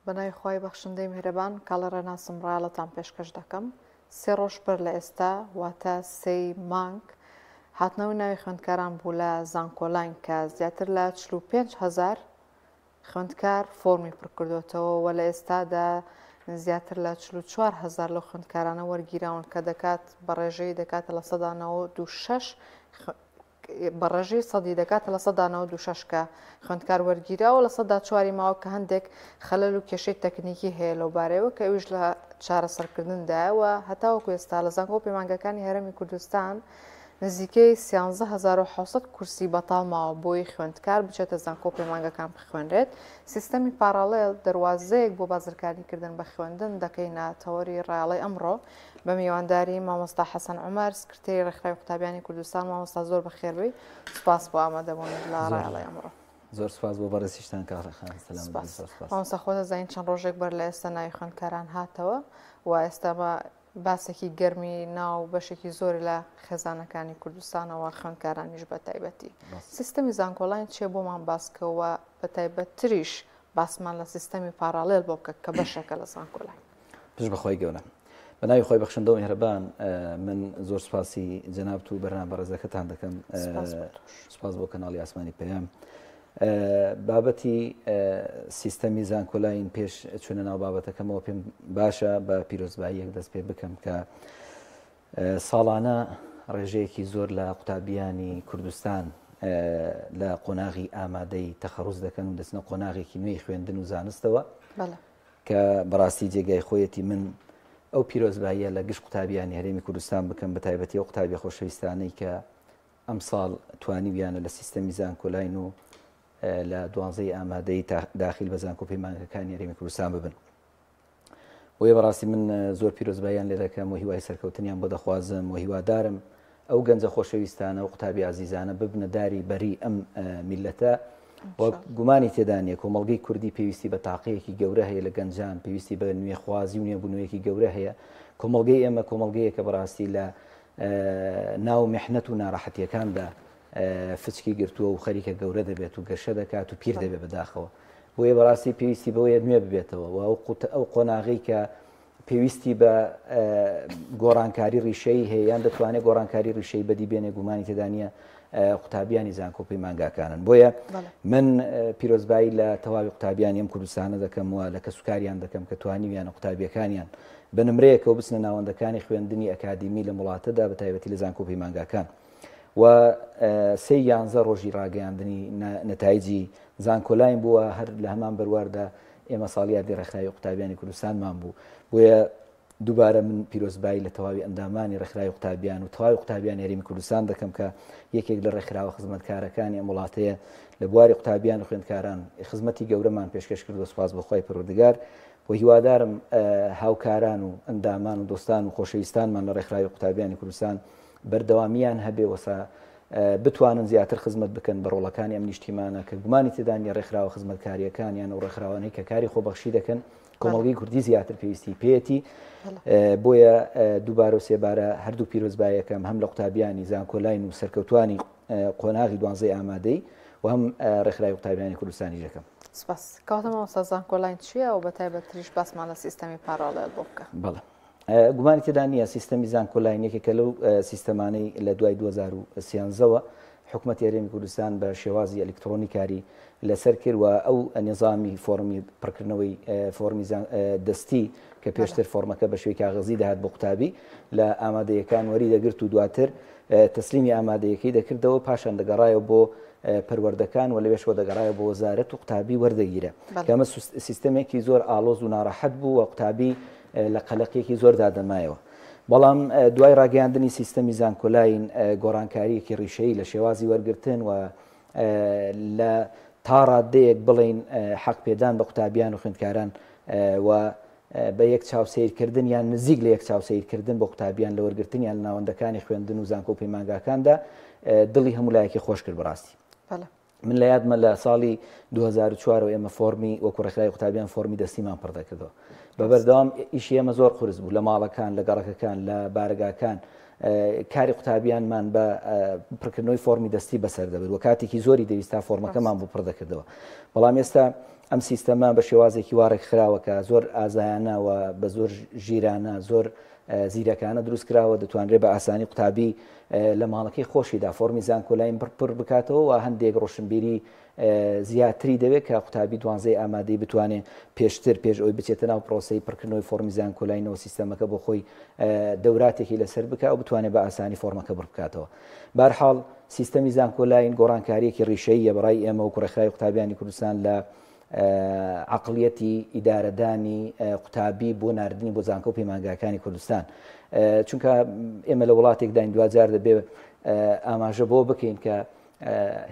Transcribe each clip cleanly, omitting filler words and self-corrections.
بەناوی خۆی بەخشندەی میهرەبان کاڵە ناسم ڕاڵەتان پێشکەش دەکەم. سێ ڕۆژ پەر لە ئێستا واتە سێی مانگ هاتنەوەی ناوی خوێندکاران بوو لە زانکۆلاین کە زیاتر لە 45,000 خوێندکار فۆرمی پڕکردوێتەوە و لە ئێستادا زیاتر لە 44,000 لە خوێندکارانە وەرگیراون کە دەکات بەڕێژەی دەکاتە لە 96 بەڕێژەی سەدی دەکاتە لە 96 کە خوێندکار وەرگیراوە لە 4 ماوە کە هەندێک خەلەل و کێشەی تەکنیکی هەیە لەو بارەوە کە ئەویش لە چارەسەرکردندایەوە هەتاوەکو ئێستا لە زانکۆ پەیمانگەکانی هەرێمی کوردستان نزیکەی 13,600 کورسی بەتاڵ ماوە بۆی خوێندکار بچێتە زانکۆ پەیمانگەکان بخوێنرێت. سیستەمی پارالێل دەواازەیەک بۆ بازرگانیکردن بە خوێندن دەکەینە تەوەری ڕاڵی ئەمڕۆ بە میوانداری مامۆستا حەسەن عومەر سکرتێری ڕێکخراوی قوتابیانی کوردستان. مامۆستا زۆر بەخێربێی سوپاس بۆ ئامادەبوون لە ڕاڵی ئەمڕۆ. زۆر سپاس بۆ بەڕێزیشتان کاڕەخان. مامۆستا خۆ دەزانین چەند ڕۆژێک بەر لە ئێستا ناوی خوێندکاران هاتەوە و ئێستامە باسێکی گەرمی ناو بەشێکی زۆری لە خێزانەکانی کوردستانەوە خوێندکارانیش بە تایبەتی. سیستەمی زانکۆلاین چێ بۆمان باسکەوە بە تایبەتریش باسمان لە سیستەمی پارالێل بۆ بکە کە بەشەکە لە زانکۆلاین. پش بەخۆی گەورە بەناوی خۆی بەخشندەوە میهرەبان من زۆر سپاسی جەنابەت و بەرنامە بەڕێزەکەتان دەکەم. سپاس بۆ کەناڵی ئاسمانی پەیام. بابەتی سیستەمی زانکۆلاین پێش چونە ناو بابەتەکەمەوە پێم باشە بە پیرۆزباییەک دەست پێ بکەم کە ساڵانە ڕێژەیەکی زۆر لە قوتابیانی کوردستان لە قۆناغی ئامادەی تەخەڕوز دەکەن و دەچنە قۆناغێکی نوێی خوێندن و زانستەوە کە بەڕاستی جێگای خۆیەتی من ئەو پیرۆزباییە لە گشت قوتابیانی هەرێمی کوردستان بکەم بە تایبەتی ئەو قوتابی خۆشەویستانەی کە ئەم ساڵ توانیویانە لە سیستەمی زانکۆلاین و لە دوانزەی ئامادەی داخل بە زانکۆ پەیمانگەکانی هەرێمی کوردستان ببن. بۆیە بەڕاستی من زۆر پیرۆزباییان لێ دەکەم و هیوای سەرکەوتنیان بۆ دەخوازم و هیوادارم ئەو گەنجە خۆشەویستانە و قوتابی عزیزانە ببنە داری بەری ئەم میلەتە گومانی تێدانە کۆمەڵگەی کوردی پێویستی بە تاقەیەکی گەورە هەیە لە گەنجان پێویستی بە نوێخوازی و نوێبوونەوەیەکی گەورە هەیە. کۆمەڵگەی ئێمە کۆمەڵگەیەکە بەڕاستی لە ناو میحنەت و ناڕەحەتیەکاندا فچکی گرتووە و خەریکە گەورە دەبێت و گەشە دەکات و پیر دەبێت بەداخەوە. بۆیە بەڕاستی پێویستی بەوەیە نوێ ببێتەوە و ئەو قۆناغی کە پێویستی بە گۆڕانکاری ڕیشەی هەیە یان دەتوانێت گۆڕانکاری ڕیشەی بەدی بێنێ گومانی تێدانە قوتابیانی زانکۆ پەیمانگاکانن. بۆیە من پیرۆزبایی لە تەواوی قوتابیانی ئەم کوردستانە دەکەم و لە کەسوکاریان دەکەم کە توانیویانە قوتابیەکانیان بە نمرەیەکەوە بچنە ناوەندەکانی خوێندنی ئەکادیمی لە وڵاتەدا بە تایبەتی لە زانکۆ پەیمانگاکان و 11 ڕۆژی ڕاگەیاندنی نەتایجی زانکۆلاین بووە هەر لە هەمان بەرواردا ئێمە ساڵیادی ڕێکخراوی قوتابیانی کوردستانمان بوو. بۆیە دووبارە من پیرۆزبایی لە تەواوی ئەندامانی ڕێکخراوی قوتابیان و تەواوی قوتابیانی هەرێمی کوردستان دەکەم کە یەکێک لە ڕێکخراوە خزمەتکارەکانی ئەم وڵاتەیە لە بواری قوتابیان و خوێندکاران خزمەتی گەورەمان پێشکەش کردو. سوپاس بەخوای پەروەردگار و هیوادارم هاوکاران و ئەندامان و دۆستان و خۆشەویستانمان لە ڕێکخراوی قوتابیانی کوردستان بەردەوامیان هەبێ وەسا بتوانن زیاتر خزمەت بکەن بە ڕۆڵەکانی ئەم نیشتیمانە کە گومانی تێدانی ڕێکخراوە خزمەتکاریەکانیان و ڕێکخراوانەی کە کاری خۆبەخشی دەکەن کۆمەڵگەی کوردی زیاتر پێویستی پێێتی. بۆیە دووبارە و سێبارە هەردوو پیرۆزبایەکەم هەم لە قوتابیانی زانکۆلاین و سەرکەوتوانی قۆناغی دوانزەی ئامادەی و هەم ڕێکخراوی قوتابیانی کوردستانی دەکەم. سپاس. کاتەمەوە زانکۆلاین چییە و بە تایبەتریش باسمان لە سیستەمی پارالێل بۆ بکە؟ بەڵێ گومانی تێدا نیە سیستەمی زانکۆلاین یەکێکە لەو سیستەمانەی لە دوای 2013ەوە حکوومەتی هەرێمی کوردستان بە شێوازی ئەلکترۆنیکاری لەسەر کرد و ئەو نظامی فۆرمی پڕکردنەوەی فۆرمی دەستی کە پێشتر فۆرمەکە بە شێوەی کاغەزی دەهات بۆ قوتابی لە ئامادەیەکان وەری دەگرت و دواتر تەسلیمی ئامادەیەکەی دەکردەوە پاشان دەگەڕایەوە بۆ پەروەردەکان و لەوێشەوە دەگەڕایەوە بۆ وەزارەت و قوتابی وەردەگیرە. کەمە سیستەمێکی زۆر ئاڵۆز و ناڕەحەت بوو و قوتابی لە قەلەقێکی زۆر دادەمایەوە. بەڵام دوای ڕاگەیاندنی سیستەمی زانکۆلاین گۆڕانکاریەکی ڕیشەیی لە شێوازی وەرگرتن و لە تا ڕادەیەک بڵین حەق پێدان بە قوتابیان و خوێندکاران و بە یەک چاوسەیرکردن یان نزیک لە یەک چاوسەیرکردن بۆ قوتابیان لە وەرگرتنیان لە ناوەندەکانی خوێندن و زانکۆ پەیمانگاکاندا دڵی هەموو لایەکی خۆش کرد بەڕاستی. من لە یادمە لە ساڵی 2004 ئێمە فۆرمی وەکو ڕێکخراوی قوتابیان فۆرمی دەستیمان پڕ دەکردەوە. بەبەردەوام ئیشی ئێمە زۆر قورس بوو لە ماڵەکان لە گەڕەکەکان لە بارگاکان کاری قوتابیانمان بە پڕکردنەوەی فۆرمی دەستی بەسەر دەبێت و کاتێکی زۆری دەویستا فۆرمەکەمان بۆ پڕ دەکردەوە. بەڵام ئێستا ئەم سیستەمە بە شێوازێکی وارێک خراوەکە زۆر ئازایانەوە بە زۆر ژیرانە زۆر زیرەکانە دروست کراوە دەتوانرێت بە ئاسانی قوتابی لە ماڵەکەی خۆشیدا فۆرمی زانکۆلاین پڕ بکاتەوە و هەندێک ڕۆشنبیری زیاتری دەوێت کە قوتابی دوانزەی ئامادەی بتوانێت پێشتر پێش ئەوی بچێتە ناو پرۆسەی پڕکردنەوەی فۆرمی زانکۆلاینەوە سیستەمەکە بۆ خۆی دەوراتێکی لەسەر بکات و بتوانێت بە ئاسانی فۆرمەکە بڕ بکاتەوە. بەرحاڵ سیستەمی زانکۆلاین گۆڕانکاریەکی ڕیشەیە بەڕای ئێمە و کوڕەخرای قوتابیانی کوردستان لە عقلیەتی ئیدارەدانی قوتابی بۆ ناردنی بۆ زانکۆ و پەیمانگاکانی کوردستان. چونکە ئێمە لە وڵاتێکداین دوجار دەبێت ئاماژە بۆ بکەین کە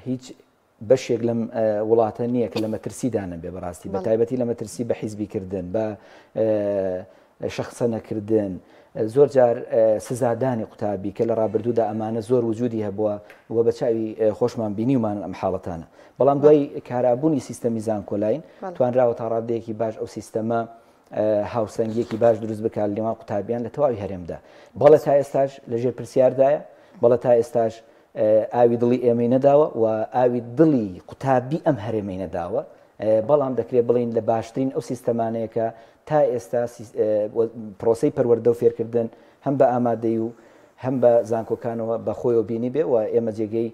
هیچ بەشێک لەم وڵاتە نییە کە لە مەترسیدا نەبێ بەڕاستی بە تایبەتی لە مەترسی بە حیزبیکردن بە شەخسە نەکردن زۆر جار سزادانی قوتابی کە لە ڕابردوودا ئەمانە زۆر وجودی هەبووە و بە چاوی خۆشمان بینیومان ئەم حاڵەتانە. بەڵام دوای کارابوونی سیستەمی زانکۆلاین توانراوە تا ڕادەیەکی باش ئەو سیستەمە هاوسەنگیەکی باش دروست بکات لەنێوان قوتابیان لە تەواوی هەرێمدا. بەڵێ تا ئێستاش لەژێر پرسیاردایە، بەڵێ تا ئێستاش ئاوی دڵی ئێمەی نەداوە و ئاوی دڵی قوتابی ئەم هەرێمەی نەداوە. بەڵام دەکرێت بڵین لە باشترین ئەو سیستەمانەیە کە تا ئێستا پرۆسەی پەروەردە و فێرکردن هەم بە ئامادەی و هەم بە زانکۆکانەوە بە خۆیەوە بینی بێ و ئێمە جێگەی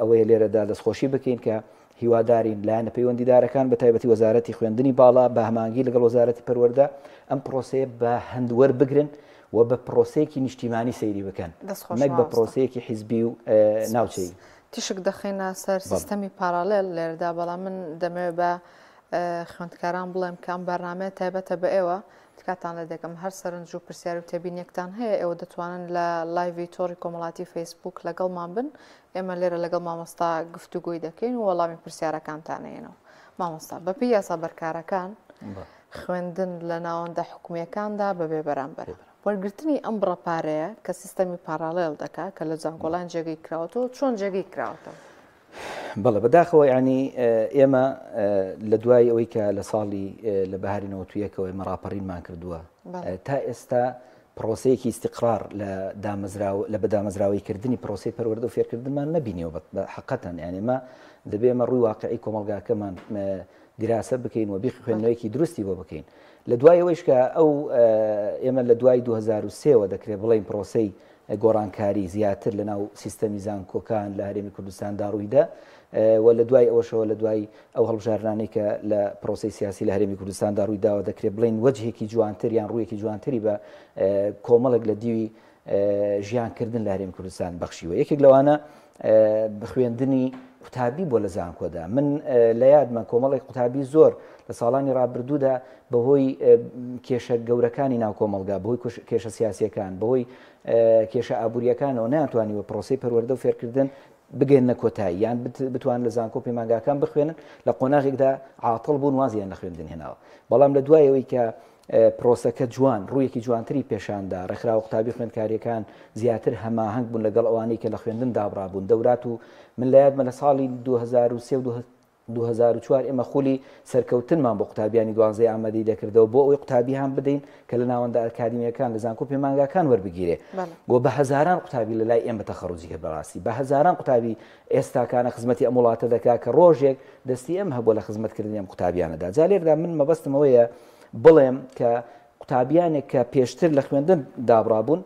ئەوەیە لێرەدا دەستخۆشی بکەین کە هیوادارین لایەنە پەیوەندیدارەکان بە تایبەتی وەزارەتی خوێندنی باڵا بە هەمانگی لەگەڵ وەزارەتی پەروەردە ئەم پرۆسەیە بە هەندوەر بگرن و بە پرۆسەیەکی نیشتیمانی سەیری بکەن نەک بە پرۆسەیەکی حیزبی و ناوچەی. تیشک دەخینە سەر سیستەمی پارالێل لێرەدا، بەڵام من دەمەوێت بە خوێندکاران بڵێم کە ئەم بەرنامەیە تایبەتە بە ئێوە تکاتان لە دەکەم هەر سەرنج و پرسیار و تێبینیەکتان هەیە ئێوە دەتوانن لە لایڤی تۆڕی کۆمەڵاتی فەیسبوک لەگەڵمان بن. ئێمە لێرە لەگەڵ مامۆستا گفتوگوی دەکەین و وەڵامی پرسیارەکانتانەیەنەوە. مامۆستا بەپێی یاسا بەرکارەکان خوێندن لە ناوەندە حکوومیەکاندا بەبێ بەرامبەر وەرگرتنی ئەم بڕەپارەیە کە سیستەمی پارالێل دەکات کە لە زانکۆلاین جێگەی کراوەتەوە چۆن جێگەی کراوەتەوە؟ بەڵێ بەداخەوە ینی ئێمە لە دوای ئەوەی کە لە ساڵی لە بەهاری 91ەوە ئێمە ڕاپەڕینمان کردووە تا ئێستا پرۆسەیەکی استقرار لە بەدامەزراوەیکردنی پرۆسەی پەروەردە و فێرکردنمان نەبینیەوە حقەتەن. یعنی ئێمە دەبێ ئەمە ڕووی واقعی کۆمەلگاکەمان دیراسە بکەین و بیخی خوێندنەوەیکی دروستی بۆ بکەین. لە دوای ئەوەیش کە ئەو ئێمە لە دوای 2023ەوە دەکرێت بڵێین پرۆسەی گۆڕانکاری زیاتر لە ناو سیستەمی زانکۆکان لە هەرێمی کوردستاندا ڕوویدا و لە دوای ئەوەشەوە لە دوای ئەو هەڵبژارانەی کە لە پرۆسەی سیاسی لە هەرێمی کوردستاندا ڕوویداوە دەکرێت بڵین وەجهێکی جوانتر یان ڕوویەکی جوانتری بە کۆمەڵێک لە دیوی ژیانکردن لە هەرێمی کوردستان بەخشیوە. یەکێک لەوانە خوێندنی قوتابی بۆ لە زانکۆدا. من لە یادمە کۆمەڵی قوتابی زۆر لە ساڵانی ڕابردوودا بەهۆی کێشە گەورەکانی ناو کۆمەلگا بەهۆی کێشە سیاسیەکان بەهۆی کێشە ئابوووریەکانەوە ناتوانیوە پرۆسەی پەروەردە و فێرکردن بگەێنە کۆتایی یان بتوان لە زانکۆ پەیمانگاکان بخوێنن لە قۆناغێکدا عاتڵ بوون وازیان لە خوێندن هێناوە. بەڵام لە دوایەوەی کە پرۆسەکە جوان ڕوویەکی جوانتری پێشاندا ڕێکخراوە قوتابی خوێندکاریەکان زیاتر هەماهەنگ بوون لەگەڵ ئەوانەی کە لە خوێندن دابڕابوون دەورات و من لە یادمە لە ساڵی 2003 و 2004 ئێمە خولی سەرکەوتنمان بۆ قوتابیانی دوانزەی ئامادەی دەکردەوە بۆ ئەوەی قوتابی هەم بدەین کە لە ناوەندە ئەکادیمیەکان لە زانکۆ پەیمانگاکان وەربگیرێ بۆ بە هەزاران قوتابی لە لای ئێمە تەخەڕوجی کرد بەڕاستی بە هەزاران قوتابی ئێستاکانە خزمەتی ئەم وڵاتە دەکات کە ڕۆژێک دەستی ئەم هەبووە لە خزمەتکردنی ئەم قوتابیانەدا. جا لێردا من مەبەستم ئەوەیە بڵێم کە قوتابیانێک کە پێشتر لە خوێندن دابڕابوون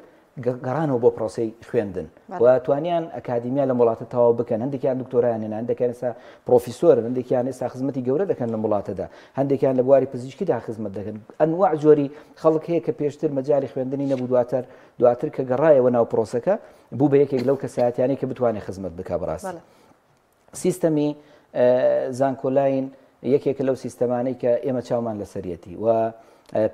گەڕانەوە بۆ پرۆسەی خوێندن و توانیان ئەکادیمیا لە وڵاتە تەواو بکەن. هەندێکیان دکتۆرایان هێنا، هەندێکیان ئێستا پرۆفیسۆرن، هەندێکیان ئێستا خزمەتی گەورە دەکەن لە وڵاتەدا، هەندێکیان لە بواری پزیشکیدا خزمەت دەکەن. ئەنواع جۆری خەڵک هەیە کە پێشتر مەجای خوێندنی نەبوو دواتر کە گەڕایەوە ناو پرۆسەکە بوو بە یەکێک لەو کەسایەتیانەی کە بتوانێت خزمەت بکات. بەڕاستی سیستەمی زانکۆلاین یەکێک لەو سیستەمانەی کە ئێمە چاومان لەسەرەتی و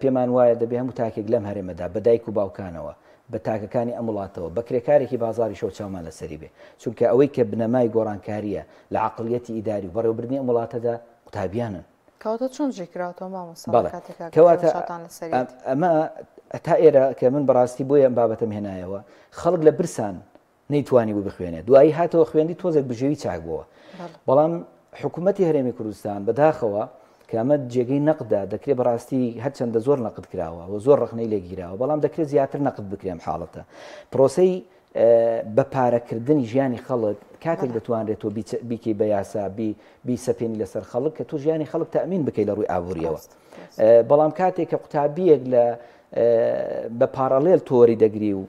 پێمان وایە دەبێ هەموو تاکێک لەم هەرێمەدا بە دایک و باوکانەوە بە تاکەکانی ئەم وڵاتەوە بە کرێکارێکی بازاری شەو چاومان لەسەری بێ، چونکە ئەوەی کە بنەمای گۆڕانکاریە لە عەقڵیەتی ئیداری و بەڕێوەبردننی ئەم وڵاتەدا قوتابیانن. کەواتە چۆن جێکراوەتەوە مامۆستا کەواتە ئەمە تا ئێرە کە من بەڕاستی بۆیە ئەم بابەتەم هێنایەوە خەڵک لە برسان نەیتوانی بوو بخوێنێت، دوایی هاتەوە خوێندی تۆزێک بژێوی چاک بووە. بەڵام حکوومەتی هەرێمی کوردستان بەداخەوە کە ئەمە جێگەی نەقدا دەکرێت بەڕاستی هەرچەندە زۆر نەقد کراوە و زۆر ڕخنەی لێگیراوە بەڵام دەکرێت زیاتر نەقد بکرێم حاڵەتە پرۆسەی بە پارەکردنی ژیانی خەڵک کاتێک دەتوانرێت تۆ بیکەی بە یاسا بیسەپێنی لەسەر خەڵک کە تۆ ژیانی خەڵک تەمین بکەی لە ڕووی ئابوووریەوە بەڵام کاتێک کە قوتابیەک لە بە پارەڵێل تۆری دەگری و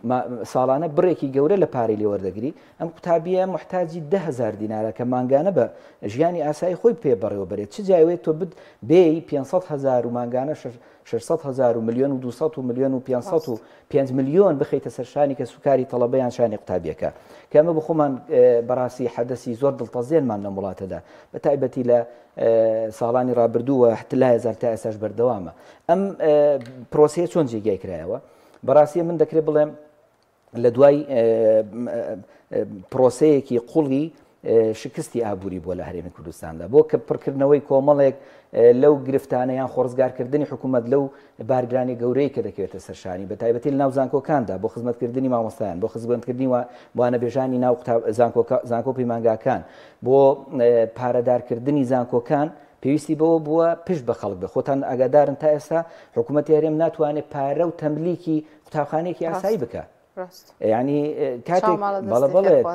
ساڵانە بڕێکی گەورە لە پارەی لێ وەردەگری ئەم قوتابیە محتاجی 10,000 دینارە کە مانگانە بە ژیانی ئاسایی خۆی پێ بەڕێوە بێت چ جایوێت تۆ بێی 500,000 و مانگانە 600,000 و ملیۆن و 200 و ملیۆن و 500 ملیۆن بخەیتە سەرشانی کە سوکاری تەڵەبەیان شانی قوتابیەکە کە ئەمە بخۆمان بەڕاستی حەدەسی زۆر دڵتەزێنمان لە وڵاتەدا بە تایبەتی لە ساڵانی ڕابردووە لای 1000 تا ئێساش بەردەوامە ئەم پرۆسەیە چۆن جێگای کرایەوە بەڕاستی من دەکرێت بڵێم لە دوای پرۆسەیەکی قوڵی شکستی ئابووری بۆ لە هەرێمی کوردستاندا بۆ کە پڕکردنەوەی کۆمەڵێک لەو گرفتانەیان خۆڕزگارکردنی حکوومەت لەو بارگرانی گەورەی کە دەکەوێتە سەرشانی بە تایبەتی لە ناو زانکۆکاندا بۆ خزمەتکردنی مامۆستایان بۆ خزمەتکردنی وانەبێژانی ناو زانکۆ پەیمانگاکان بۆ پارەدارکردنی زانکۆکان پێویستی بەوە بووە پشت بە خەڵک بێ خۆتان ئاگادارن تا ئێستا حکوومەتی هەرێم ناتوانێت پارە و تەملیکی قوتابخانەیەکی ئاسایی بکات ینی کاتێک بەڵێت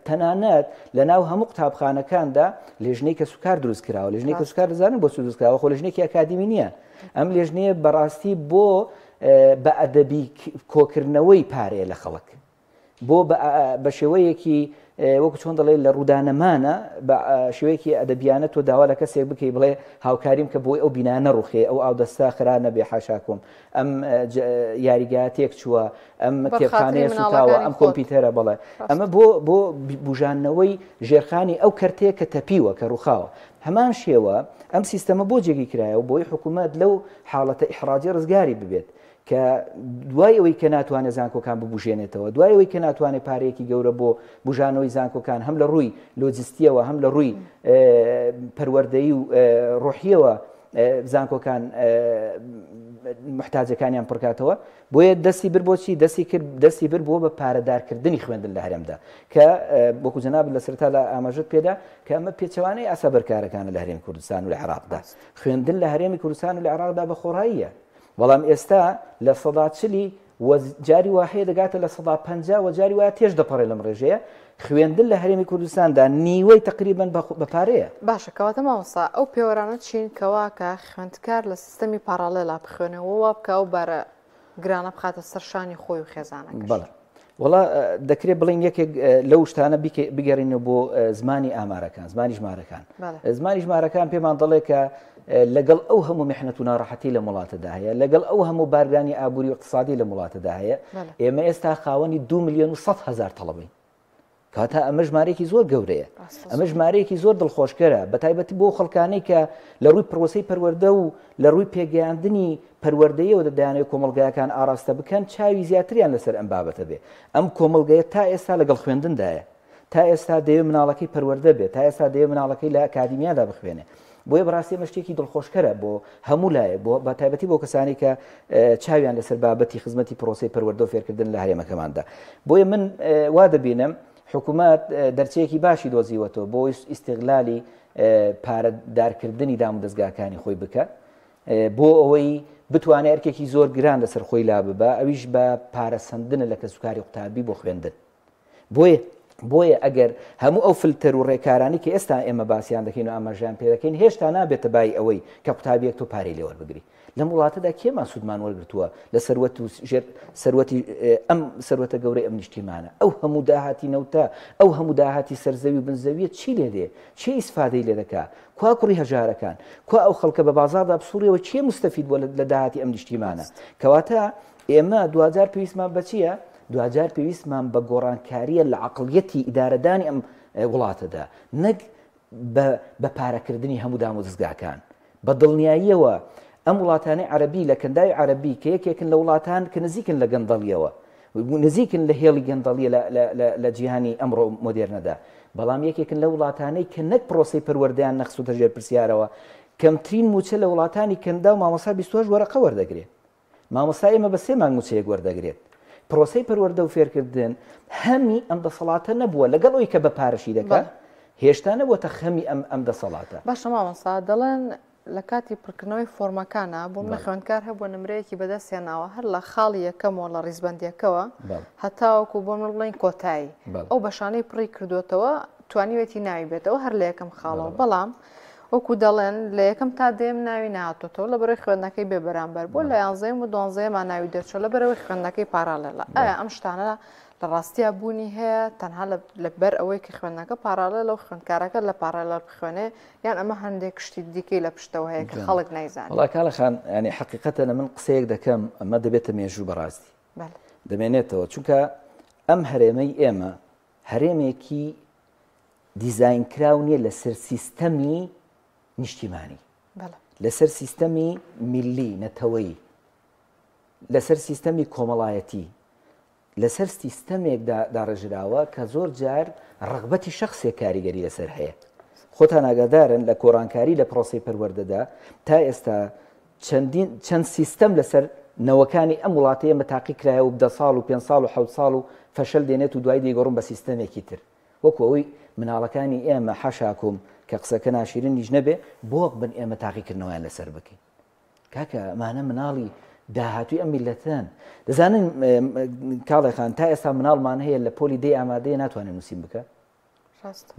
تەنانەت لە ناو هەموو قوتابخانەکاندا لێژنەی کە سوکار دروست کراوە لێژنەی کە سوکار دەزانن بۆ دروست کراوە خۆ لێژنێکی ئەکادمی نییە ئەم لێژنەیە بەڕاستی بۆ بە ئەدەبی کۆکردنەوەی پارەیە لە خەڵک بۆ بە شێوەیەکی وەکو چۆن دەڵێ لە ڕوودانەمانە بە شێوەیەکی ئەدەبیانە تۆ داوا لە کەسێک بکەی بڵێ هاوکاریم کە بۆی ئەو بینانە ڕوخێ ئەو ئاودەستا خرا نەبێ حاشاکۆم ئەم یاریگاتێک چووە ئەم کتێبخانەیە سوتاوە ئەم کۆمپیوتەرە بڵێ ئەمە بۆ بژانەوەی ژێرخانی ئەو کەرتەیە کە تەپیوە کە ڕووخاوە هەمان شێوە ئەم سیستەمە بۆ جێگی کرایەوە بۆی حکوومەت لەو حاڵەتە ئیحراجی ڕزگاری ببێت کە دوای ئەوەی کە ناتوانێت زانکۆکان ببوژێنێتەوە دوای ئەوەی کە ناتوانێت پارەیەکی گەورە بۆ بژانەوەی زانکۆکان هەم لە ڕووی لۆجستیەوە هەم لە ڕووی پەروەردەیی و ڕۆحیەوە زانکۆکان محتاجەکانیان پڕکاتەوە بۆیە دەستی بر بۆچی دەستی بر بۆ بە پارەدارکردنی خوێندن لە هەرێمدا کە وەکو جەناب لە سەرتا لە ئاماژەت پێدا کە ئەمە پێچەوانەی ئاسا بەرکارەکانە لە هەرێمی کوردستان و لە عێراقدا خوێندن لە هەرێمی کوردستان و لە عێراقدا بە خۆڕاییە بەڵام ئێستا لە سەدا چلی جاری واحەیە دەگاتە لە 150 و جاری وایە تێش دەپەڕێ لەم ڕێژەیە خوێندن لە هەرێمی کوردستاندا نیوەی تقریبان بە پارەیە باشە کەواتە مامۆستا ئەو پێوەرانە چین کەوا کە خوێندکار لە سیستەمی پارالێلا بخوێنەوە وا بکە و بەرە گرانە بخاتە سەرشانی خۆی و خێزانەکەش بەڵێ وڵا دەکرێت بڵین یەکێک لەو شتانە بگەڕینەوە بۆ زمانی ئامارەکان زمانی ژمارەکان زمانی ژمارەکان پێمان دەڵێ کە لەگەڵ ئەو هەموو میحنەت و ناڕەحەتی لە وڵاتەدا هەیە لەگەڵ ئەو هەموو بارگانی ئابووری و اقتصادی لە وڵاتەدا هەیە ئێمە ئێستا خاوەنی 2,100,000 تەڵەبین کاتە ئەمە ژمارەیەکی زۆر گەورەیە ئەمە ژمارەیەکی زۆر دڵخۆشکەرە بە تایبەتی بۆ خەڵکانەی کە لە ڕووی پرۆسەی پەروەردە و لە ڕووی پێگەیاندنی پەروەردەیەوە دەدایانەوە کۆمەڵگایەکان ئاراستە بکەن چاوی زیاتریان لەسەر ئەم بابەتە بێ ئەم کۆمەڵگەیە تا ئێستا لەگەڵ خوێندندایە تا ئێستا دەوێ مناڵەکەی پەروەردە بێت تا ئێستا دەوێ مناڵەکەی لە ئەکادیمیادا بخوێنێ بۆیە بەڕاستی مەشتێکی دڵخۆشکەرە بۆ هەموو لایە بۆ بە تایبەتی بۆ کەسانی کە چاویان لەسەر بابەتی خزمەتی پرۆسەی پەروەردە و فێرکردن لە هەرێمەکەماندا بۆیە من وا دەبینم حکوومەت دەرچەیەکی باشی دۆزیوەتەوە بۆ ئیستیغلالی پارەدارکردنی دام و دەستگاکانی خۆی بکە بۆ ئەوەی بتوانێت ئەرکێکی زۆر گران لەسەر خۆی لا ببە ئەویش بە پارەسەندنە لە کەسوکاری قوتابی بۆ خوێندن بۆیە ئەگەر هەموو ئەو فلتەر و ڕێکارانی کە ئێستا ئێمە باسییان دەکەین و ئاماژیان پێ دەکەین هێشتا نابێتە بای ئەوەی کە قوتابیەک تۆ پارەی لێ وەربگری لەم وڵاتەدا کێمان سوودمان وەرگرتووە لە سەروەتی ئەم سەروەتە گەورەی ئەم نیشتیمانە ئەو هەموو داهاتی نەوتە ئەو هەموو داهاتی سەرزەوی و بنزەویە چی لێ دێ چێ ئیسفادەی لێ دەکا کوا کوڕی هەژارەکان کوا ئەو خەڵکە بە بازاردا بسووڕیەوە چێ مستەفید بووە لە داهاتی ئەم نیشتیمانە کەواتە ئێمە دوجار پێویستمان بە چییە دوجار پێویستمان بە گۆڕانکاریە لە عەقڵیەتی ئیدارەدانی ئەم وڵاتەدا نەک بە پارەکردنی هەموو دام و دەستگاکان بە دڵنیاییەوە ئەم وڵاتانەی عەرەبی لە کەنداوی عەرەبی کە یەکێکن لە وڵاتان کە نزیکن لە گەندەڵیەوە نزیکن لە هێڵی گەندەڵیە لە جیهانی ئەمڕۆ مۆدێرنەدا بەڵام یەکێکن لە وڵاتانەی کە نەک پرۆسەی پەروەردەیان نەخسووتە ژێر پرسیارەوە کەمترین موچە لە وڵاتانی کەندا و مامۆستا 28 وەرەقە وەردەگرێت مامۆستا ئێمە بە 3 مانگ موچەیەک وەردەگرێت پرۆسەی پەروەردە و فێرکردن هەمی ئەم دەسەڵاتە نەبووە لەگەڵ ئەوەی کە بە پارەشی دەکات هێشتا نەبووەتە خەمی ئەم دەسەڵاتە باشە مامۆستا دەڵێن لە کاتی پڕکردنەوەی فۆرمەکانە بۆ منە خوێندکار هەبووە نمرەیەکی بەدەستیاناوە هەر لە خاڵی یەکەمەوە لە ڕیزبەندیەکەوە هەتاوەکو بۆ من بڵین کۆتایی ئەو بەشانەی پڕی کردوێتەوە توانیوێتی ناوی بێتەوە هەر لە یەکەم خاڵەوە بەڵام وەکو دەڵێن لە یەکەم تا دێم ناوی نهاتۆتەوە لە بەرەوەی خوێندنەکەی بێ بەرامبەر بۆ لە 11 و 12مان ناوی دەرچۆ لە بەرەوەی خوێندنەکەی پارالێڵە ئایا ئەم شتانە لە ڕاستیا بوونی هەیە تەنها لەبەر ئەوەی کە خوێندنەکە پارالە لەو خوێندکارەکە لە پارالەر بخوێنێ یان ئەمە هەندێک شتی دیکەی لە پشتەوە هەیە کە خەڵک نایزانێت وڵا کاڵەخان ینی حەقیقەتەن من قسەیەک دەکەم ئەمە دەبێتە مێژوو بەڕاستی دەمێنێتەوە چونکە ئەم هەرێمەی ئێمە هەرێمێکی دیزاینکراو نییە لەسەر سیستەمی نیشتیمانی لەسەر سیستەمی میلی نەتەوەی لەسەر سیستەمی کۆمەڵایەتی لەسەر سیستەمێک داڕژراوە کە زۆر جار ڕغبەتی شخصێک کاریگەری لەسەر هەیە خۆتان ئاگادارن لە کۆڕانکاری لە پرۆسی پەروەردەدا تا ئێستا چەند سیستەم لەسەر نەوەکانی ئەم وڵاتی ئێمە تاقی کرایە و 10 ساڵ و 5 ساڵ و 7 ساڵ و فەشەل دێنێت و دوای دەیگەڕون بە سیستەمێکی تر وەکو ئەوەی مناڵەکانی ئێمە حەشاکوم کە قسەکە ناشیرنیش نەبێ بۆک بن ئێمە تاقیکردنەوەیان لەسەر بکەین کاکە ئەمانە مناڵی داهاتووی ئەم میلەتەن دەزانن کاڵێخان تا ئێستا مناڵمان هەیە لە پۆلی دەی ئامادەیە ناتوانێت نووسین بکە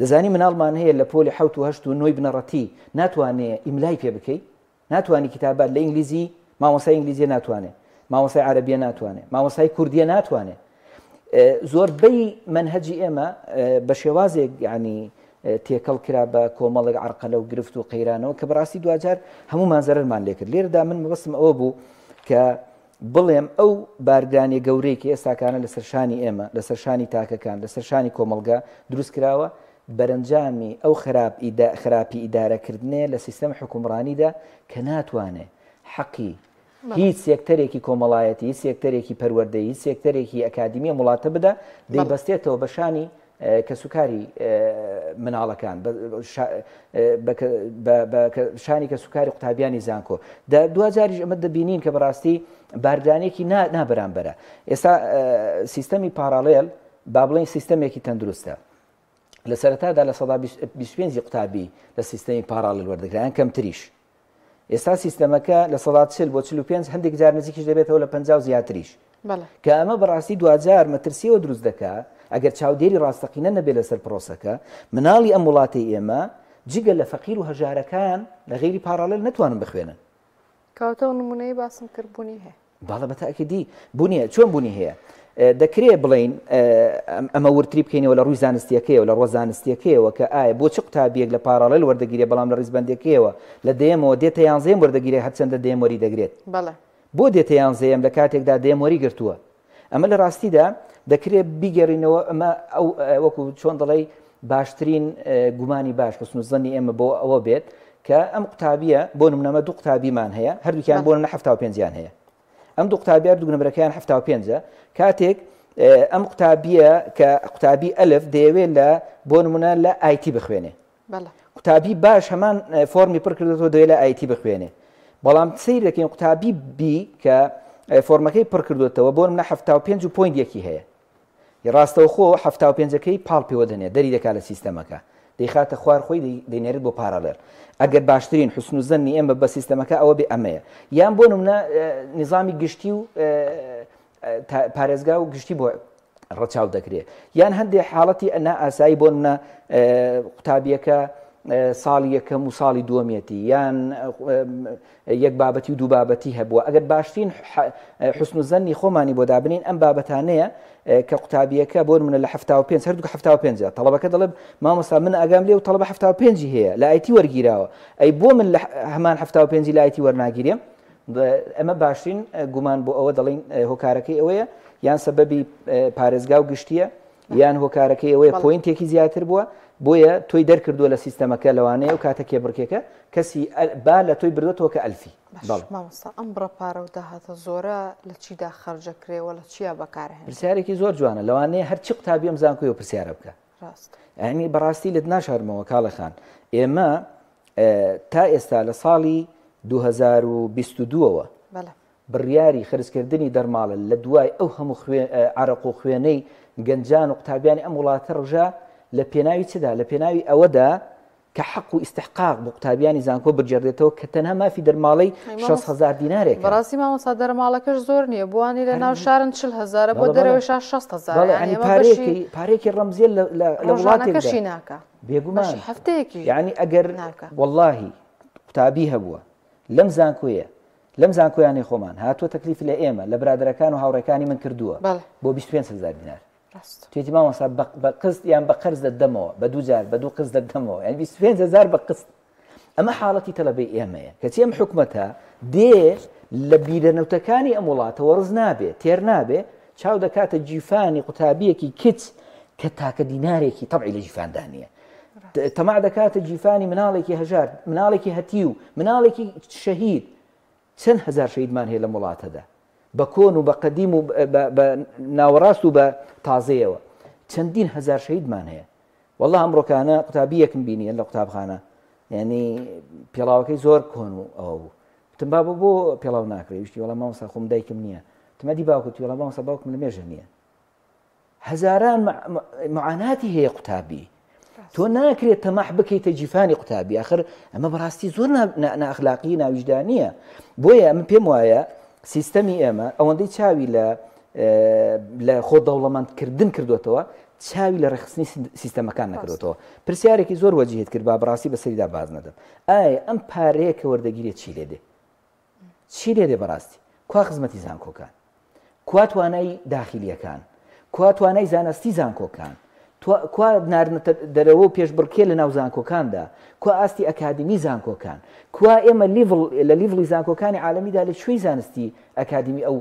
دەزانی مناڵمان هەیە لە پۆلی 7 و 8 و 9 بنەڕەتی ناتوانێت ئیملای پێ بکەیت ناتوانانی کتابات لە ئینگلیزی مامۆسای ئینگلیزیە ناتوانێت مامۆسای عەرەبیە ناتوانێت مامۆسای کوردیە ناتوانێت زۆربەی منهەجی ئێمە بە شێوازێک یعنی تێکەڵ کرا بە کۆمەڵێک عەرقەلە و گرفت و قەیرانەوە کە بەڕاستی دوجار هەمومان زەرمان لێ کرد لێرەدا من مەبەستم ئەوە بوو کە بڵێم ئەو بارگانی گەورەیەکی ئێستاکانە لەسەر شانی ئێمە لەسەر شانی تاکەکان لەسەر شانی کۆمەڵگا دروست کراوە بەرەنجامی ئەو خراپی ئیدارەکردنێ لە سیستەم حکومڕانیدا کە ناتوانێت حەقی هیچ سێکتەرێکی کۆمەڵایەتی هیچ سێکتەرێکی پەروەردەی هیچ سێکتەرێکی ئەکادیمیە وڵاتە بدە دەیبەستێتەوە بە شانی کەسوکاری مناڵەکان شانی کەسوکاری قوتابیانی زانکۆ دوجاریش ئەمە دەبینین کە بەڕاستی بارگانێکی نابەرامبەرە ئێستا سیستەمی پارالێل با بڵێن سیستەمێکی تەندروستە لە سەرەتادا لە 125 قوتابی لە سیستەمی پارالێل وەردەگرایان کەمتریش ئێستا سیستەمەکە لە 140 بۆ 45 هەندێک جار نزیکیش دەبێتەوە لە 50 زیاتریش کە ئەمە بەڕاستی دوجار مەترسیەوە دروست دەکات ئەگەر چاودێری ڕاستەقینە نەبێت لەسەر پرۆسەکە مناڵی ئەم وڵاتی ئێمە جگە لە فەقیر و هەژارەکان لە غێری پارالێل نەتوانن بخوێنن کەواتەوە نمونەی باسم کرد بوونی هەیە باڵە بەتاکیدی بوونیە چۆن بوونی هەیە دەکرێت بڵین ئەمە ورتری بکەینەوە لە ڕووی زانستیەکەیەوە لە ڕۆ زانستیەکەیەوە کە ئایا بۆ چ قوتابیەک لە پارالێل وەردەگیرێ بەڵام لە ڕیزبەندەکەیەوە لە دێمەوە دێتە 11 وەردەگیرێ هەرچەندە دێمەوەری دەگرێت بۆ دێتە 11 لە کاتێکدا دێمەوەری گرتووە ئەمە لە ڕاستیدا دەکرێت بیگەڕینەوە ئەمە ئەو وەکو چۆن دەڵێ باشترین گومانی باش کە سنووسزەنی ئێمە بۆ ئەوە بێت کە ئەم قوتابیە بۆ نمونەمە دوو قوتابیمان هەیە هەردووکیان بۆ نە 75 هەیە ئەم دوو قوتابیار دوو نمرەکەیان 75 کاتێک ئەم قوتابیە کە قوتابی ئەلف دەیەوێت لە بۆ نمونە لە ئایتی بخوێنێ قوتابی باش هەمان فۆرمی پڕ کردێتەوە دەوێت لە ئایتی بخوێنێ بەڵام سەیر دەکەین قوتابی بی کە فۆرمەکەی پڕ کردوێتەوە بۆ منە 75 و پوینت یەکی هەیە ڕاستەوە خۆ 75ەکەی پاڵ پێوە دەنێت دەری دەکات لە سیستەمەکە دەیخاتە خوار خۆی دەینێرێت بۆ پارالێل ئەگەر باشترین حوسن و زەنی ئێمە بە سیستەمەکە ئەوە بێ ئەمەیە یان بۆ نمونە نظامی گشتی و پارێزگا و گشتی بۆ ڕەچاو دەکرێت یان هەندێک حاڵەتی ئەنا ئاسایی بۆ منە قوتابیەکە ساڵی یەکەم و ساڵی دووەمێتی یان یەک بابەتی و دوو بابەتی هەبووە ئەگەر باشترین حوسن و زەنی خۆمانی بۆ دابنین ئەم بابەتانەیە کە قوتابیەکە بۆ منە لە 75 هەردووکە 75 تەڵەبەکە دەڵێ مامۆستا من ئەگام لێ و تەڵەبە 75 هەیە لە ئایتی وەرگیراوە ئەی بۆ من لە هەمان 75 لە ئایتی وەرناگیرێم ئەمە باشترین گومان بۆ ئەوە دەڵێن هۆکارەکەی ئەوەیە یان سەبەبی پارێزگا و گشتیە یان هۆکارەکەی ئەوەیە پۆینتێکی زیاتر بووە بۆیە تۆی دەرکردووە لە سیستەمەکە لەوانەیە و کاتە کێبڕکێکە کەسی با لە تۆی بردوێتەوە کە ئەلفی مامۆستا ئەم بڕەپارە و داهاتە زۆرە لە چیدا خەرجەکرێەوە لە چیا بەکارهێن پرسیارێکی زۆر جوانە لەوانەیە هەرچی قوتابی ئەم زانکۆی و پرسیارە بکە یعنی بەڕاستی لێت ناشارمەوە کاڵەخان ئێمە تا ئێستا لە ساڵی 2022ەوە بڕیاری خرجکردنی دەرماڵە لە دوای ئەو هەموو عەرق و خوێنەی گەنجان و قوتابیانی ئەم وڵاتە ڕژا لە پێناوی چدا لە پێناوی ئەوەدا کە حەق و ئیستحقاق بۆ قوتابیانی زانکۆ بجێڕێتەوە کە تەنها مافی دەرماڵەی 6,000 دینارێک. بەڕاستی مامۆستا دەرماڵەکەش زۆر نییە بۆوانی لە ناو شارن 40,000 بۆ دەرەوەی 6,000 پارێکی ڕەمزیە لە وڵاتێکشی ناکە بێگومان هەفتەیەکی یعنی ئەگەر واللهی قوتابی هەبووە لەم زانکۆیە لەم زانکۆیانی خۆمان هاتووە تەکلیف لە ئێمە لە برادەرەکان و هاوڕێکانی من کردووە بۆ 25,000 دینار توێتی مامۆستا بە قست یان بە قەرز دەدەمەوە بە دوو جار بە دوو قست دەدەمەوە یعنی 25,000 بە قست. ئەمە حاڵەتی تەلەبەی ئێمەیە کەچی ئەم حکومەتە دێ لە بیرەنەوتەکانی ئەم وڵاتەوە ڕز نابێ تێر نابێ چاو دەکاتە جیفانی قوتابیەکی کچ کە تاکە دینارێکی تەبعی لە جیفاندا نییە تەماع دەکاتە جیفانی مناڵێکی هەژار مناڵێکی هەتی و مناڵێکی شەهید چەند هەزار شەهیدمان هەیە لە وڵاتەدا بە کۆن و بە قەدیم و بە ناوەڕاست و بە تازەیەوە چەندین هەزار شەهیدمان هەیە. والله ئەمڕۆکانە قوتابیەکم بینیە لە قوتابخانە یعنی پێڵاوەکەی زۆر کۆن و ئەو وتم بابە بۆ پێڵاو ناکرێ وشتی وەڵام مامۆستا خۆم دایکم نییە تمەدی باوکت وەڵام مامۆستا باوکم لە مێژە نییە. هەزاران معاناتی هەیە قوتابی تۆ ناکرێت تەماح بکەیتە جیفانی قوتابی ئاخر ئەمە بەڕاستی زۆر ناخلاقی ناویجدانیە. بۆیە من پێم وایە سیستەمی ئێمە ئەوەندەی چاوی لە خۆ دەوڵەمەندکردن کردوێتەوە چاوی لە ڕێخستنی سیستەمەکان نەکردوێتەوە. پرسیارێکی زۆر وەجیهت کرد با بەڕاستی بەسەریدا باز نەدەم ئایا ئەم پارەیە کە وەردەگیرێت چی لێ دێ چی لێ دێ بەڕاستی کوا خزمەتی زانکۆکان کوا توانای داخلیەکان کوا توانای زانستی زانکۆکان کوا ناردنە دەرەوە و پێشبڕکێ لە ناو زانکۆکاندا کوا ئاستی ئەکادمی زانکۆکان کوا ئێمە لە لیڤڵی زانکۆکانی عالەمیدا لە شوێی زانستی ئەکادمی ئەو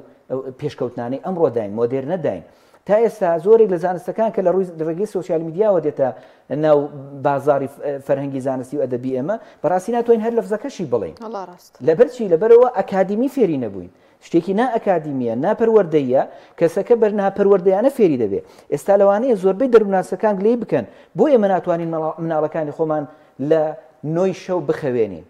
پێشکەوتنانەی ئەمڕۆ داین مۆدێرنە داین تا ئێستا زۆرێک لە زانستەکان کە لە ڕووی ڕێگەی سۆسیال میدیاوە دێتە ناو بازاری فەرهەنگی زانستی و ئەدەبی ئێمە بەڕاستی ناتوانین هەر لەفزەکەشی بڵین لەبەرچی لەبەرەوە ئەکادمی فێری نەبووین شتێکی نا ئەکادیمیە ناپەروەردەیە کەسەکە بەر ناپەروەردەیانە فێری دەبێت. ئێستا لەوانەیە زۆربەی دەرووناسەکان گلەی بکەن بۆ ئێمە ناتوانین مناڵەکانی خۆمان لە نۆی شەو بخەوێنین.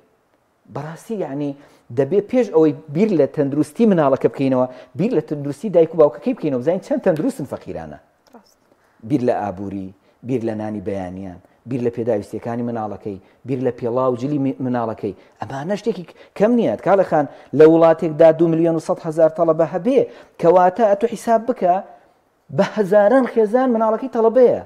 بەڕاستی یعنی دەبێ پێش ئەوەی بیر لە تەندروستی مناڵەکە بکەینەوە بیر لە تەندروستی دایک و باوکەکەی بکەینەوە بزانین چەند تەندروستن فەقیرانە بیر لە ئابووری بیر لە نانی بەیانیان بیر لە پێداویستیەکانی مناڵەکەی بیر لە پێڵا و جلی مناڵەکەی ئەمانە شتێکی کەم نییە کاڵەخان لە وڵاتێکدا 2,100,000 تەڵەبە هەبێ کەواتە ئەتۆ حیساب بکە بە هەزاران خێزان مناڵەکەی تەڵەبەیە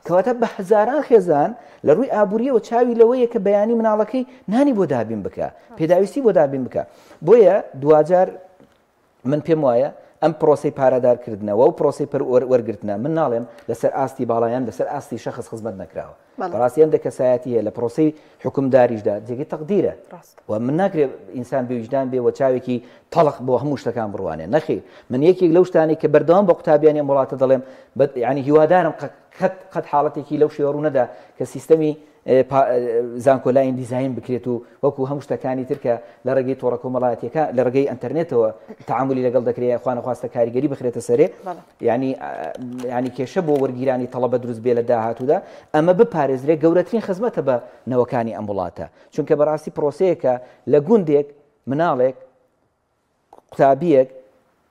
کەواتە بە هەزاران خێزان لە ڕووی ئابووریەوە چاوی لەوەیە کە بەیانی مناڵەکەی نانی بۆ دابین بکە پێداویستی بۆ دابین بکە. بۆیە دوجار من پێم وایە ئەم پرۆسی پارەدارکردنەوە و پرۆسی وەرگرتنە من ناڵێم لەسەر ئاستی باڵایان لەسەر ئاستی شەخص خزمەت نەکراوە بەڕاستی ئەم دەکەسایەتی هەیە لە پرۆسی حکومداریشدا جێگەی تەقدیرە و من ناکرێت ئینسان بێوجدان بێ و چاوێکی تەڵق بۆ هەموو شتەکان بڕوانێ نەخێ من یەکێک لەو شتانی کە بەردەوام بە قوتابیانی ئەم وڵاتە دەڵێم ینی هیوادارم قەت حاڵەتێکی لەو شێوەڕوونەدا کە سیستەمی زانکۆلاین دیزاین بکرێت و وەکو هەموو شتەکانی ترکە لە ڕێگەی تۆڕە کۆمەڵایەتیەکە لە ڕێگەی ئەنتەرنێتەوە تعاملی لەگەڵ دەکرێت خوانەخواستە کاریگەری بخرێتە سەرێ ینی کێشە بۆ وەرگیرانی تەڵەبە دروست بێ لە داهاتوودا ئەمە بپارێزرێت گەورەترین خزمەتە بە نەوەکانی ئەم وڵاتە چونکە بەڕاستی پرۆسەیەکە لە گوندێک مناڵێک قوتابیەک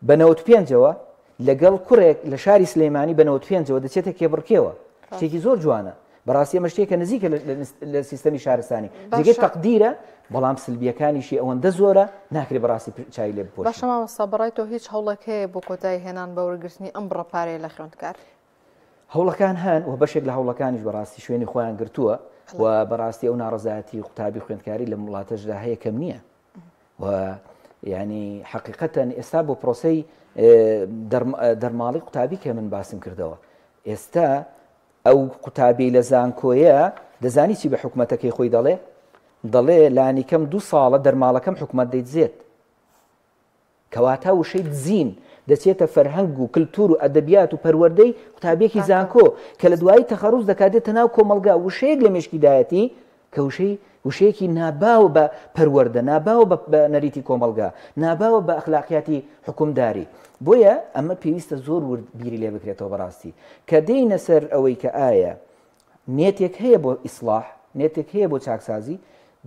بە 95ەوە لەگەڵ کوڕێک لە شاری سلەیمانی بە 95ەوە دەچێتە کێبڕکێوە شتێکی زۆر جوانە بەڕاستی ئەمە شتێکە نزیکە لە سیستەمی شارستانی جێگەی تەقدیرە بەڵام سلبیەکانیشی ئەوەندە زۆرە ناکرێت بەڕاستی چای لێ بپۆشێت. باشە مامۆستا بەڕای تۆ هیچ هەوڵێک هەیە بۆ کۆتایی هێنان بە وەرگرتنی ئەم بڕەپارەیە لە خوێندکار؟ هەوڵەکان هەن و بەشێک لە هەوڵەکانیش بەڕاستی شوێنی خۆیان گرتووە و بەڕاستی ئەو ناڕەزایەتی قوتابی خوێندکاری لە وڵاتەشدا هەیە کەم نییە و ینی حقیقەتەن ئێستا بۆ پرۆسەی دەرماڵی قوتابی کە من باسم کردەوە ئێستا ئەو قوتابی لە زانکۆیە دەزانی چی بە حکوومەتەکەی خۆی دەڵێ لانیکەم 2 ساڵە دەرماڵەکەم حکوومەت دەیدزێت کەواتە وشەی دزین دەچێتە فەرهەنگ و کللتور و ئەدەبیات و پەروەردەی قوتابیەکی زانکۆ کە لە دوایی تەخەڕوز دەکاتێتە ناو کۆمەلگا وشەیەک لە مێشکیدایەتی کە وشەیەکی ناباوە بە پەروەردە ناباوە بە نەریتی کۆمەلگا ناباوە بە ئەخلاقیاتی حکومداری. بۆیە ئەمە پێویستە زۆر بیری لێ بکرێتەوە بەڕاستی کە دێینە سەر ئەوەی کە ئایا نێتێک هەیە بۆ ئیسلاح نێتێک هەیە بۆ چاکسازی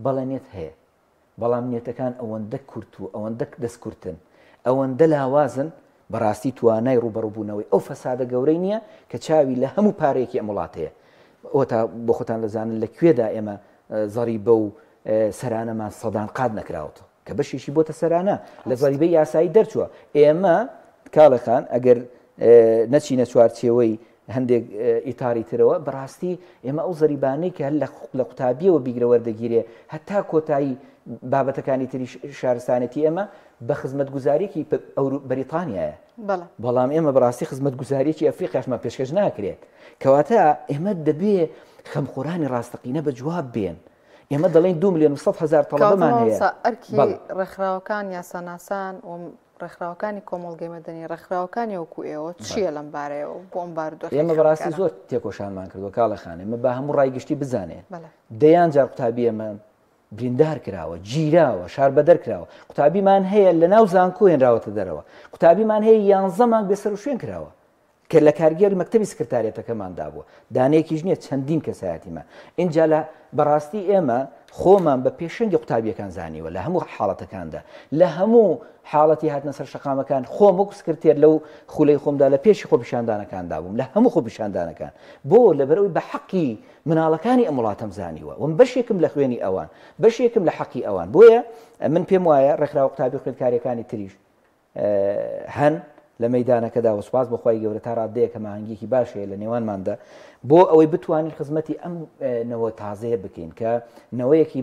بەڵێ نێت هەیە بەڵام نێتەکان ئەوەندە کورت و ئەوەندە دەستکورتن ئەوەندە لاوازن بەڕاستی توانای ڕوبەڕووبوونەوەی ئەو فەسادە گەورەی نییە کە چاوی لە هەموو پارەیەکی ئەم وڵاتەیە ئەوە تا بۆ خۆتان لەزانن لەکوێدا ئێمە زەریبە و سەرانەمان سەدان قاد نەکراوەوە کە بەشیشی بۆتە سەرانە لە زەریبەی یاسایی دەرچووە. ئێمە کاڵەخان ئەگەر نەچینە چوارچێوەی هەندێک ئیتاری ترەوە بەڕاستی ئێمە ئەو زەریبانەی کە لە قوتابیەوە بیگرە وەردەگیرێ هەتا کۆتایی بابەتەکانی تری شارستانەتی ئێمە بە خزمەت گوزاریەکی بەریتانیایە بەڵام ئێمە بەڕاستی خزمەت گوزاریەکی ئەفریقیاشمان پێشکەش ناکرێت کەواتە ئێمە دەبێ خەمخۆرانی ڕاستەقینە بە جواب بێن. ئێمە دەڵێن 2,100,000 تەڵەبەمان هەیە. ئەرکی ڕێکخراوەکان یاساناسان و ڕێکخراوەکانی کۆمەڵگەی مەدەنی ڕێکخراوەکانی وەکو ئێوە چییە لەم بارەیەوە بۆ ئەم بارودۆخ؟ ئێمە بەڕاستی زۆر تێکۆشانمان کردووە کاڵەخان ئێمە بە هەموو ڕایگشتی بزانێ دەیان جار قوتابی ئێمە بریندار کراوە گیراوە شاربەدەر کراوە قوتابیمان هەیە لە ناو زانکۆ هێنراوەتە دەرەوە قوتابیمان هەیە 11 مانگ بێسەر و شوێن کراوە کە لە کارگەری مەکتەبی سکرتارێتەکەماندا بووە دانەیەکیش نییە چەندین کەسایەتیمە اینجا لە بەڕاستی ئێمە خۆمان بە پێشەنگی قوتابیەکان زانیوە لە هەموو حاڵەتەکاندا لە هەموو حاڵەتی هاتنە سەر شەقامەکان خۆم وەکو سکرتێر لەو خولەی خۆمدا لە پێشی خۆپیشاندانەکاندا بووم لە هەموو خۆپیشاندانەکان بۆ لەبەرەوەی بە حەقی مناڵەکانی ئەم وڵاتەم زانیوە وم بەشێکم لە خوێنی ئەوان بەشێکم لە حەقی ئەوان بۆیە من پێم وایە ڕێکخراوە قوتابی خوێندکاریەکانی تریش هەن لە مەدانەکەدا و سوپاس بەخوای گەورە تا ڕادەیە کە ماهەنگێکی باشەیە لە نێوانماندا بۆ ئەوەی بتوانین خزمەتی ئەم نەوە تازەیە بکەین کە نەوەیەکی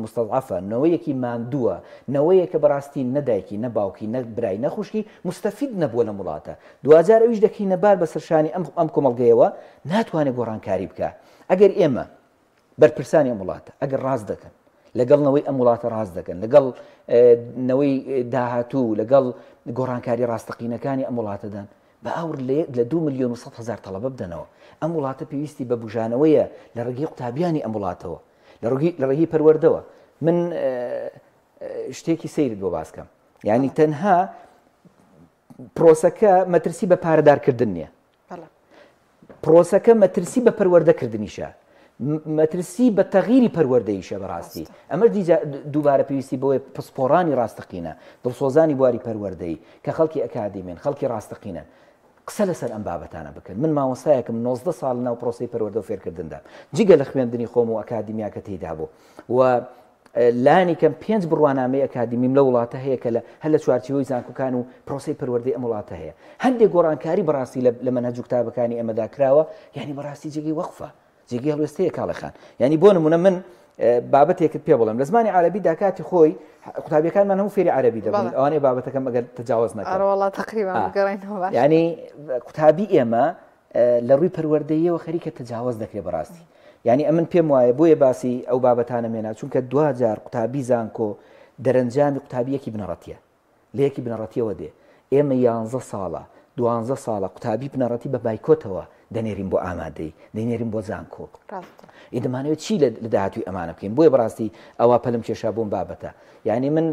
مستەضعەفە نەوەیەکی ماندووە نەوەیە کە بەڕاستی نەدایکی نەباوکی نەبرای نەخوشکی مستەفید نەبووە لە وڵاتە دوجار ئەویش دەکەینە بار بەسەرشانی ئەم کۆمەڵگەیەوە ناتوانێت گۆڕانکاری بکە ئەگەر ئێمە بەرپرسانی ئەم وڵاتە ئەگەر ڕاست دەکەن لەگەڵنەوەی ئەم وڵاتە ڕاست دەکەن لەگەڵ نەوەی داهاتوو لەگەڵ گۆڕانکاری ڕاستەقینەکانی ئەم وڵاتەدان بە ئەوڕ لە 2,100,000 تەڵەبە بدەنەوە ئەم وڵاتە پێویستی بە بژانەوەیە لە ڕێگەی قوتابیانی ئەم وڵاتەوە لە ڕێگەی پەروەردەوە من شتێکی سەیرت بۆ باسکەم یعنی تەنها پرۆسەکە مەترسی بە پارەدارکردن نییە پرۆسەکە مەترسی بە پەروەردەکردنیشە مەترسی بە تەغیری پەروەردەیشە بەڕاستی ئەمە دووبارە پێویستی بەوەی پسپۆڕانی ڕاستەقینە دڵسۆزانی بواری پەروەردەی کە خەڵکی ئەکادیمێن خەڵکی ڕاستەقینن قسە لەسەر ئەم بابەتانە بکەن من مامۆستایەکم 19 ساڵ ناو پرۆسی پەروەردە و فێرکردندا جگە لە خوێندنی خۆم و ئەکادیمیاکە تێیدا بوو و لانی کەم 5 بڕوانامەی ئەکادیمیم لە وڵاتە هەیە کە هەر لە چوارچێوەی زانکۆکان و پرۆسی پەروەردەی ئەم وڵاتە هەیە هەندێک گۆڕانکاری بەڕاستی لە مەنهەج و کتابەکانی ئێمەدا کراوە یعنی بەڕاستی جێگەی وەقفە جێگەی هەڵوێستەیە کاڵەخان یعنی بۆ نمونە من بابەتێکت پێ بڵێم لە زمانی عەرەبی داکاتی خۆی قوتابیەکانمان هەموو فێری عەرەبی دەبن ئەوانەی بابەتەکەم ئەگەر تەجاوز نەکەن یعنی قوتابی ئێمە لە ڕووی پەروەردەییەوە خەریکە تەجاوز دەکرێت بەڕاستی یعنی ئەمن پێم وایە بۆیە باسی ئەو بابەتانە مێنا چونکە دوجار قوتابی زانکۆ دەرەنجامی قوتابیەکی بنەڕەتیە لە یەکی بنەڕەتیەوە دێ ئێمە 11 ساڵە 12 ساڵە قوتابی بنەڕەتی بە بایکۆتەوە دەنێرین بۆ ئامادەی دەنێرین بۆ زانکۆ دەمانەوێت چی لە داهاتووی ئەمانە بکەین بۆیە بەڕاستی ئەوە پەلم کێشا بۆم بابەتە یعنی من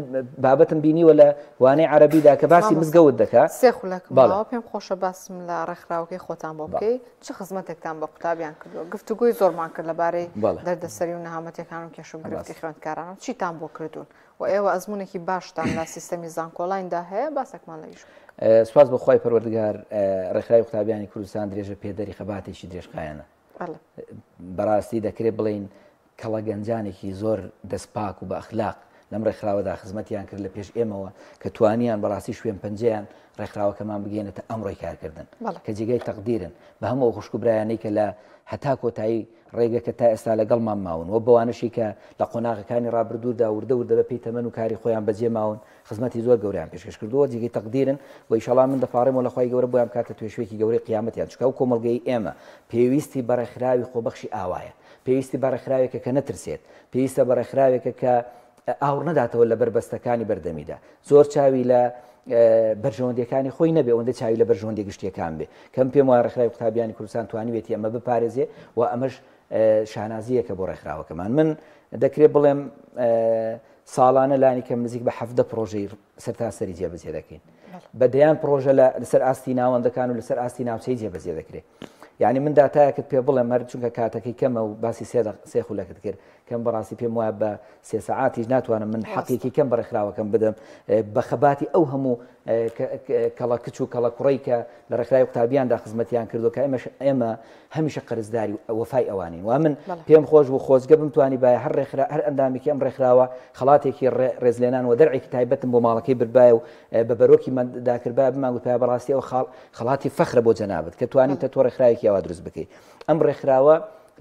بابەتم بینیوە لە وانەی عەرەبیدا کە باسی مزگەوت دەکات سێ خولەکەمەوە پێم خۆشە باسم لە ڕێکخراوەکەی خۆتان بۆ بکەی چه خزمەتێکتان بە قوتابیان کردووە گفتوگوی زۆرمان کرد لەبارەی دەردەسەری و نەهامەتەکان و کێش و گرفتی خوێندکارانە چیتان بۆ کردوون و ئێوە ئەزمونێکی باشتان لە سیستەمی زانکۆڵایندا هەیە باسێکمان لەیش سوپاس بەخوای پەروەردگار ڕێکخراوی قوتابیانی کوردستان درێژە پێدەری خەباتێکی درێژخایەنە بەڕاستی دەکرێت بڵین کەڵە گەنجانێکی زۆر دەستپاک و بە ئەخلاق لەم ڕێکخراوەدا خزمەتیان کرد لە پێش ئێمەوە کە توانیان بەڕاستی شوێن پەنجەیان ڕێکخراوەکەمان بگەێنێتە ئەمڕۆی کارکردن کە جێگەی تەقدیرن بە هەموو خوشک و برایانەی کە لە هەتا کۆتایی ڕێگەکە تا ئێستا لەگەڵمان ماون و بەوانشی کە لە قۆناغەکانی ڕابردووردا وردە بە پێی تەمەن و کاری خۆیان بەجێ ماون خزمەتی زۆر گەوریان پێشکەش کردووە جێگەی تەقدیرن و ئیشەڵا من دەپارێمەوە لە خۆی گەورە بۆیان کاتە توێشوێکی گەورەی قیامەتیان چکە و کۆمەڵگەی ئێمە پێویستی بەڕێکخراوی خۆبەخشی ئاوایە پێویستی بەڕێکخراوێکە کە نەترسێت پێویستە بەڕێکخراوێکە کە ئاور نەداتەوە لە بربەستەکانی بەردەمیدا زۆر چاوی لە بەرژەوەندەکانی خۆی نەبێ ئەوەندە چاوی لە بەرژەوەندی گشتیەکان بێ کەم پێم وایە ڕێکخراوی قوتابیانی کوردستان توانیوێتی ئەمە بپارێزێ و ئەمەش شانازیەکە بۆ ڕێکخراوەکەمان من دەکرێت بڵێم ساڵانە لانی کە نزیک بە 7 پرۆژەی سەرتاسەری جێبەجێ دەکەین بەدەیان پرۆژە لەسەر ئاستی ناوەندەکان و لەسەر ئاستی ناوچەی جێبەجێ دەکرێت یعنی من داتایەکت پێ بڵێ مەرد چونکە کاتەکەی کەمە و باسی سێ خولەکەت کرد کەم بەڕاستی پێم وایە بە 3 ساعاتیش ناتوانم من حەقیقی کەم بەڕێکخراوەکەم بدەم بە خەباتی ئەو هەموو کەڵە کچ و کەڵە کوڕی کە لە ڕێکخراوی قوتابیاندا خزمەتیان کردو کە ئێمە هەمیشە قەرزداری وەفای ئەوانین و من پێم خۆش بوو خۆزگە بمتوانی باە هەر ئەندامێکی ئەم ڕێکخراوە خەڵاتێکی ڕێزلێنان و دەرعێکی تایبەتم بۆ ماڵەکەی بربایە و بە بەرۆکی داکردبا بمانگوت پێ بەڕاستی ئەو خەڵاتی فەخرە بۆ جەنابەت کە توانیتە تۆ ڕێکخراوێکی ئەوە دروست بکەیت ئەم ڕێکخراوە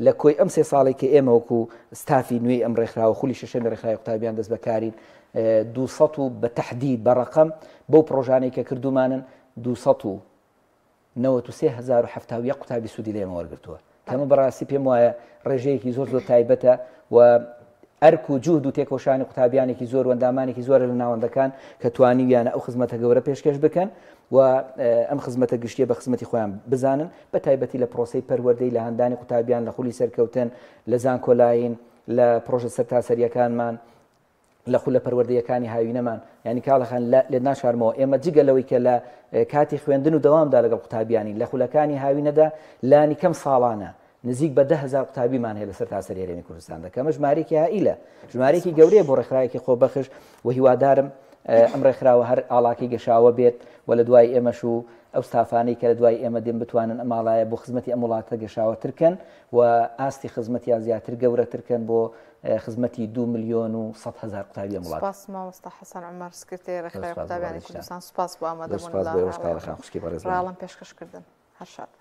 لە کۆی ئەم 3 ساڵێک کە ئێمە وەکو ستافی نوێی ئەم ڕێکخراوە خولی شەشەمی ڕێکخراوی قوتابیان دەست بەکارین 200 و بە تەحدید بە ڕەقەم بەو پرۆژانەی کە کردومانن 293,071 قوتابی سوودی لێمە وەرگرتووە کەمە بەڕاستی پێم وایە ڕێژەیەکی زۆر تایبەتە و ئەرک و جوهد و تێکۆشانی قوتابیانێکی زۆر وەندامانێکی زۆرە لە ناوەندەکان کە توانیویانە ئەو خزمەتە گەورە پێشکەش بکەن و ئەم خزمەتە گشتیە بە خزمەتی خۆیان بزانن بە تایبەتی لە پرۆسەی پەروەردەی لە هەندانی قوتابیان لە خولی سەرکەوتن لە زانکۆلاین لە پرۆژە سەرتاسەریەکانمان لە خولە پەروەردەیەکانی هاوینەمان ینی کاڵەخان لێ ناشارمەوە ئێمە جگەلەوەی کە لە کاتی خوێندن و دەوامدا لەگەڵ قوتابیانی لە خولەکانی هاوینەدا لانی کەم ساڵانە نزیک بە 10,000 قوتابیمان هەیە لە سەرتاسەری هەرێمی کوردستاندا کەمە ژمارەیەکی هائیلە ژمارەیەکی گەورەیە بۆ ڕێکخراوێکی خۆبەخش و هیوادارم ئەم ڕێکخراوە هەر ئاڵاکەی گەشاوە بێت و لە دوای ئێمەش و ئەو ستافانەی کە لە دوای ئێمە دێن بتوانن ئەم ماڵایە بۆ خزمەتی ئەم وڵاتە گەشاوەترکەن و ئاستی خزمەتیان زیاتر گەورەترکەن بۆ خزمەتی 2,100,000 قوتابی ئەم وڵاتە. سپاس مامۆستا حەسەن عومەر سکرتێری ڕێکخراوی قوتابیانی کوردستان سپاس بۆ ئامادەبوون لە ڕاڵەم پێشکەشکردن هەر شاد.